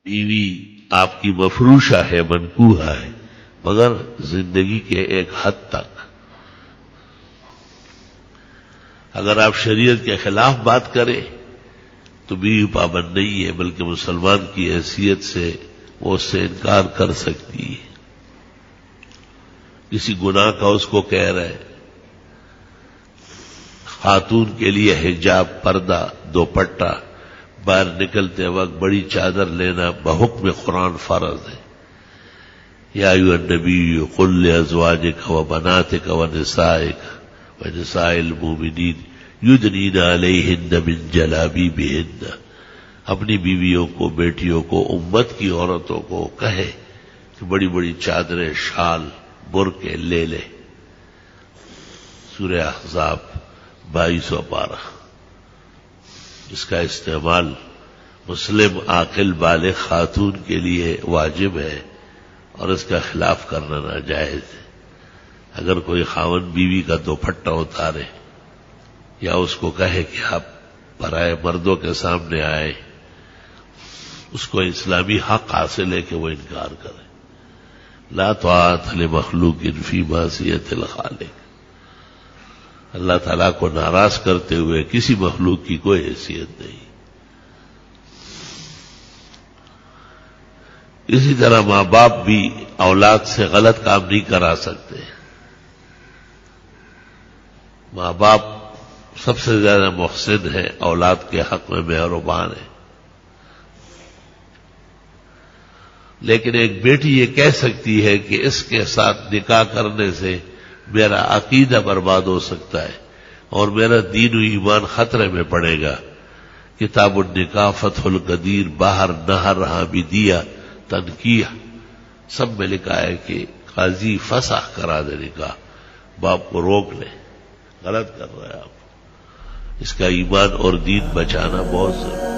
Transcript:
بیوی آپ کی مفروشہ ہے، منکوحہ ہے، مگر زندگی کے ایک حد تک۔ اگر آپ شریعت کے خلاف بات کریں تو بیوی پابند نہیں ہے، بلکہ مسلمان کی حیثیت سے وہ اس سے انکار کر سکتی ہے۔ کسی گناہ کا اس کو کہہ رہے، خاتون کے لیے حجاب، پردہ، دوپٹہ، باہر نکلتے وقت بڑی چادر لینا بحکم قرآن فرض ہے۔ یا ایھا النبی قل لازواجک وبناتک ونسائک ونساء المؤمنین یدنین علیہن من جلابیبہن، اپنی بیویوں کو، بیٹیوں کو، امت کی عورتوں کو کہے کہ بڑی بڑی چادریں، شال، برقعے لے لے۔ سورہ احزاب 22 پارہ۔ اس کا استعمال مسلم عاقل بالغ خاتون کے لیے واجب ہے اور اس کا خلاف کرنا ناجائز ہے۔ اگر کوئی خاوند بیوی کا دوپٹہ اتارے یا اس کو کہے کہ آپ پرائے مردوں کے سامنے آئے، اس کو اسلامی حق حاصل ہے کہ وہ انکار کرے۔ لا طاعۃ لمخلوق فی معصیۃ الخالق، اللہ تعالیٰ کو ناراض کرتے ہوئے کسی مخلوق کی کوئی حیثیت نہیں۔ اسی طرح ماں باپ بھی اولاد سے غلط کام نہیں کرا سکتے۔ ماں باپ سب سے زیادہ محسن ہے، اولاد کے حق میں مہربان ہے، لیکن ایک بیٹی یہ کہہ سکتی ہے کہ اس کے ساتھ نکاح کرنے سے میرا عقیدہ برباد ہو سکتا ہے اور میرا دین و ایمان خطرے میں پڑے گا۔ کتاب النکاح، فتح القدیر، باہر نہر، حامدیہ، تنکیح، سب میں لکھا ہے کہ قاضی فسخ کرا دے نکاح، باپ کو روک لے، غلط کر رہے ہیں آپ۔ اس کا ایمان اور دین بچانا بہت ضروری ہے۔